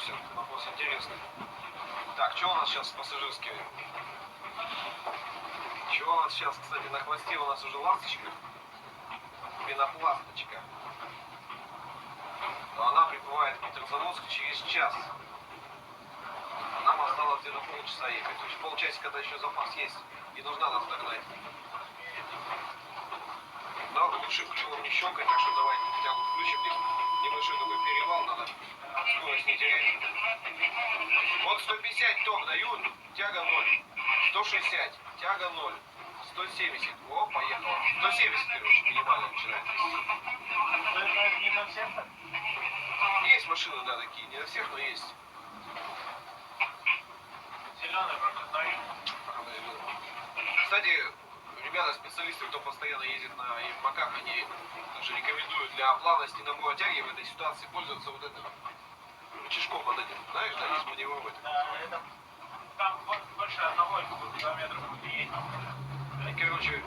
спросят. Вопрос интересный. Так, что у нас сейчас с пассажирскими? Чего у нас сейчас, кстати, на хвосте у нас уже ласточка? Пенопласточка. Но она прибывает в Петрозаводск через час. Нам осталось где-то полчаса ехать. То есть полчасика-то еще запас есть. И нужна нас догнать. Но лучше ключом не щелкать, так что давайте тягу включим. Небольшой такой перевал надо. Скорость не терять. Вот 150 ток дают, тяга 0. 160, тяга 0. 170. О, поехала. 170, короче, минимально начинает. Не на всех? Есть машины, да, такие. Не на всех, но есть. Зеленый прокатной. Кстати, ребята, специалисты, кто постоянно ездит на Ермаках, они даже рекомендуют для плавности набора тяги в этой ситуации пользоваться вот этим рычажком под этим. Знаешь, да, есть маневровый. Да, это там больше одного километра будет ездить. И, короче,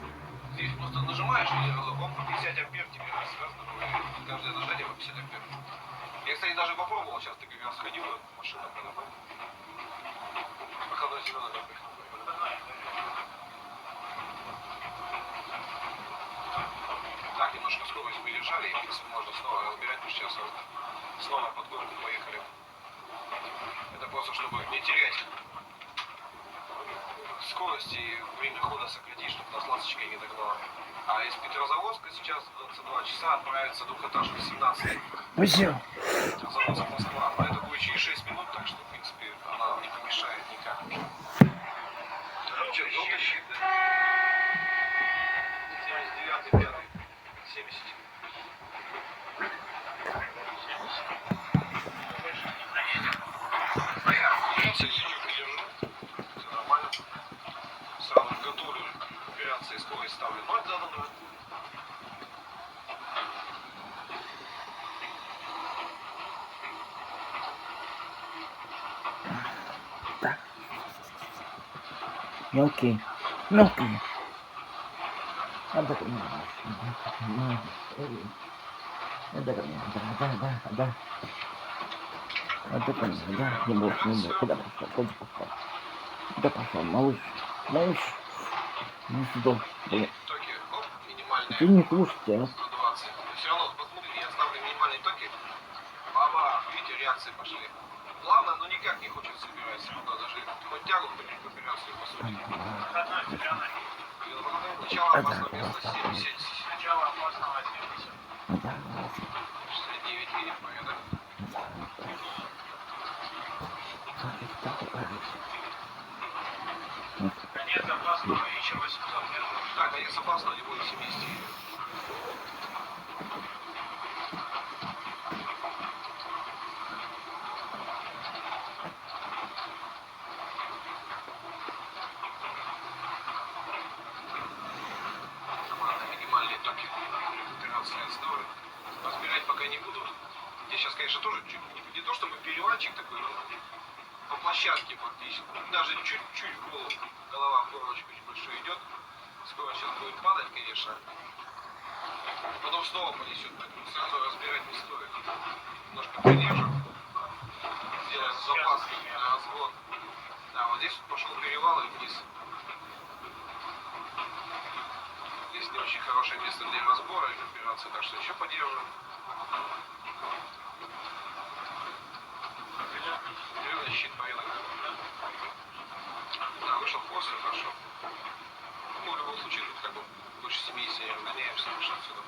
здесь просто нажимаешь один разок, он по 50 ампер тебе раз добавляет. Каждое нажатие по 50 ампер. Я, кстати, даже попробовал, сейчас ты как раз ходил, машина когда был. Походной зеленый напрямую. Так, немножко скорость мы держали, и, в принципе, можно снова разбирать, потому что сейчас снова под горку поехали. Это просто, чтобы не терять скорость и время хода сократить, чтобы нас ласточка не догнала. А из Петрозаводска сейчас 22 часа отправится двухэтажка 17. Петрозаводск, Москва. Но это будет через 6 минут, так что, в принципе, она не помешает никак. Что, долго щит, да? 79, 5, 70. Я серединку держу. Все нормально. Сразу готовлю операции, скорость ставлю 0 заданную. Так. Мелкий. Мелкий. Это ко мне. Это ко мне. Да. Это ко мне. Да. Не бойся. Куда пошел? Куда пошел? Малыш. Ну сюда. Блин. Токи, оп, минимальные. Ты не слушайте, а? 120. Все равно, посмотрите, я ставлю минимальные токи. Баба, видите, реакции пошли. Плавно, но никак не хочет собирать. Даже хоть тягу в операцию посмотрите. Прокатной зеленый. Начало опасного места 70. Начало опасного 70. 69 видим, понятно. Конец опасного еще 800 метров. Так, конец опасного не будет 70. Минимальные токи. Операция здорово. Разбирать пока не буду. Я сейчас, конечно, тоже не то чтобы перевальчик такой, но по площадке фактически. Даже чуть-чуть в голову. Голова в горлочку небольшой идет. Скоро сейчас будет падать, конечно. Потом снова понесет, поэтому сразу разбирать не стоит. Немножко придержим. Сделаем запас на развод. Да, вот здесь пошел перевал и вниз. Здесь не очень хорошее место для разбора и операции, так что еще подержим. Зеленый щит поедок. Да, вышел после, хорошо. Ну, в любом случае, тут как бы больше 70 не разгоняемся, выше отсюда.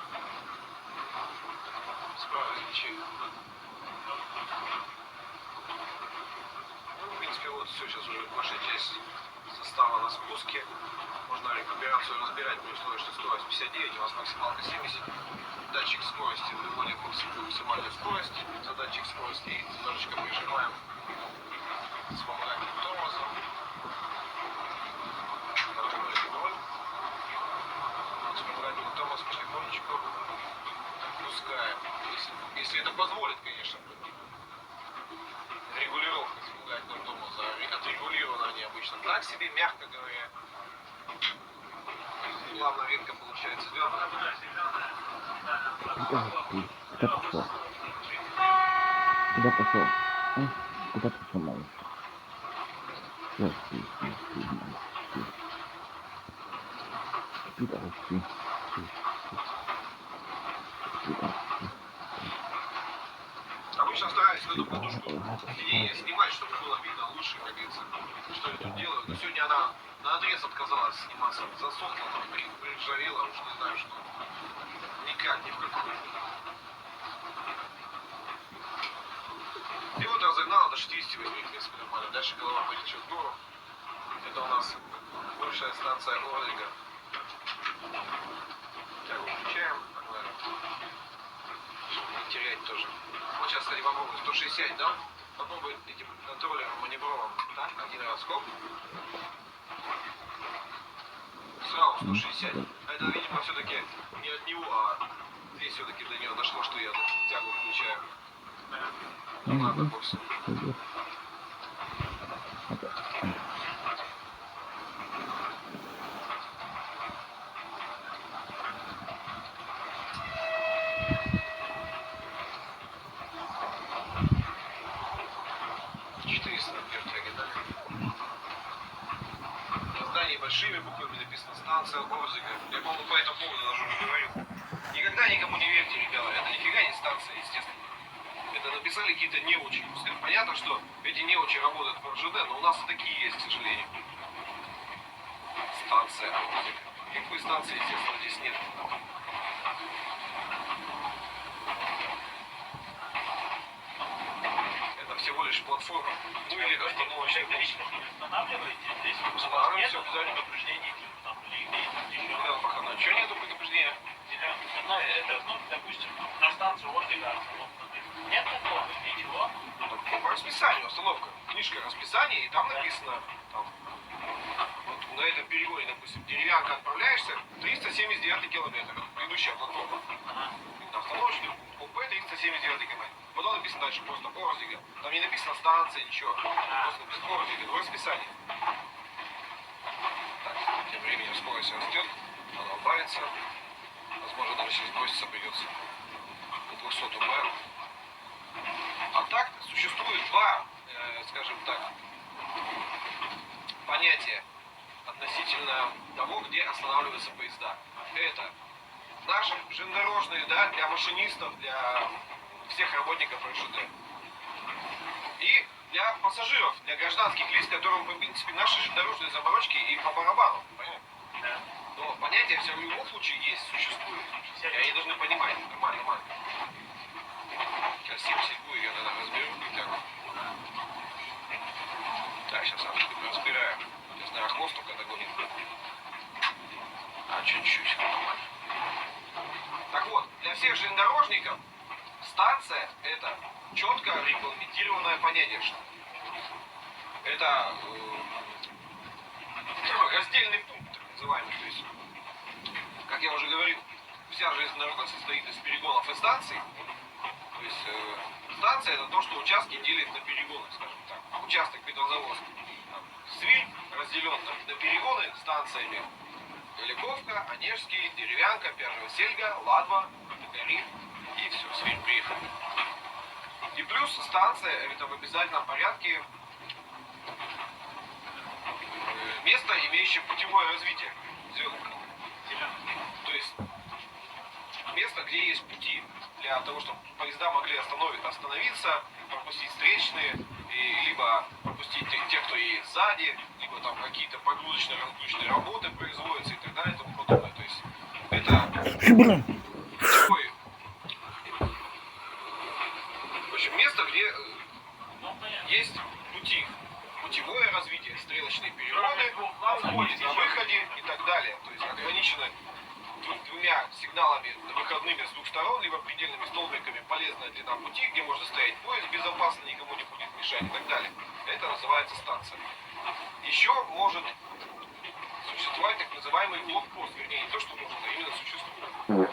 Справа излечи. Ну, в принципе, вот все, сейчас уже большая часть состава на спуске. Можно рекуперацию разбирать при условии, что скорость 59, у вас максималка 70. Датчик скорости выводит максимальную скорость за датчик скорости и немножечко прижимаем вспомогательным тормозом. Вспомогательный тормоз потихонечку отпускаем. Если это позволит, конечно. Регулировка вспомогательного тормоза отрегулирована они обычно так себе, мягко говоря. Плавно ветка получается зеленая. Куда пошел? Куда пошел малыш? Спи, малыш, спи. Спи, давай, спи. Спи, давай, спи. Обычно стараюсь эту подушку не снимать, чтобы было видно лучше, как говорится, что я тут делаю. Но сегодня она наотрез отказалась сниматься. Засохла, там, приржавела, уж не знаю что. Никак, ни в какую. И вот разогнала до 68 вес нормально. Дальше голова полетит в гору. Это у нас бывшая станция Орлига. Тягу включаем, погнали. Чтобы не терять тоже. Вот сейчас, кстати, попробую 160, да? Попробуй этим контроллером маневровым. Так, один раз, хоп. Сразу 160. Это, видимо, все-таки не от него, а здесь все-таки до него дошло, что я тягу включаю. Ну ладно, бог с ним. Большими буквами написано станция Орзига. Я, по-моему, по этому поводу даже уже говорил. Никогда никому не верьте, ребята. Это нифига не станция, естественно. Это написали какие-то неучи. Понятно, что эти неучи работают в РЖД, но у нас и такие есть, к сожалению. Станция Орзига. Никакой станции, естественно, здесь нет. Это всего лишь платформа. Ну или остановочный пункт. Здесь Останавливаемся нет обязательно. предупреждений, там, или еще. Да, пока. Чего нету предупреждения? Это, ну, допустим, на станцию Ордыга. Нет такого, ничего. По расписанию остановка. Книжка расписания, и там написано, там, вот на этом перегоне, допустим, Деревянка отправляешься, 379 километр. Это предыдущая платформа. На остановочный пункт ОП 379 километр. Потом написано дальше просто Орзига. Там не написано станция, ничего. Просто написано Орзига, в расписании. Так, тем временем скорость растет, она убавится. Возможно, даже сейчас броситься придется до 200 УБ. А так существует два, скажем так, понятия относительно того, где останавливаются поезда. Это наши железнодорожные, да, для машинистов, для всех работников РЖД. И для пассажиров, для гражданских лиц, которым, в принципе, наши железнодорожные заморочки и по барабану. Понятно? Да. Но понятие все в любом случае есть, существует. И они должны понимать. Нормально. Сейчас 77-ю я, наверное, разберу. Так, сейчас разбираем. Я знаю, хвост только догонит. А, чуть-чуть. Нормально. Так вот, для всех железнодорожников станция — это четко регламентированное понятие. Это раздельный пункт, так называемый. То есть, как я уже говорил, вся железнодорога состоит из перегонов и станций. То есть станция — это то, что участки делит на перегоны, скажем так. Участок Петрозаводск, Свирь разделен на перегоны станциями Великовка, Онежский, Деревянка, Первая Сельга, Ладва, Токари и все, Свирь приехали. И плюс станция — это в обязательном порядке место, имеющее путевое развитие. То есть место, где есть пути для того, чтобы поезда могли остановиться, пропустить встречные, либо пропустить тех, кто едет сзади, либо там какие-то погрузочно-разгрузочные работы производятся и так далее и тому подобное. То есть это такое, в общем, место, где есть пути, путевое развитие, стрелочные перегоны, на входе, на выходе и так далее. То есть ограничены двумя сигналами выходными с двух сторон, либо предельными столбиками полезная длина пути, где можно стоять поезд безопасно, никому не будет мешать и так далее. Это называется станция. Еще может существовать так называемый блокпост, вернее, не то, что может, а именно существует.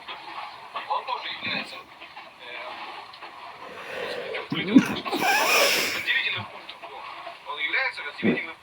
Он тоже является разделительным пунктом. Он является разделительным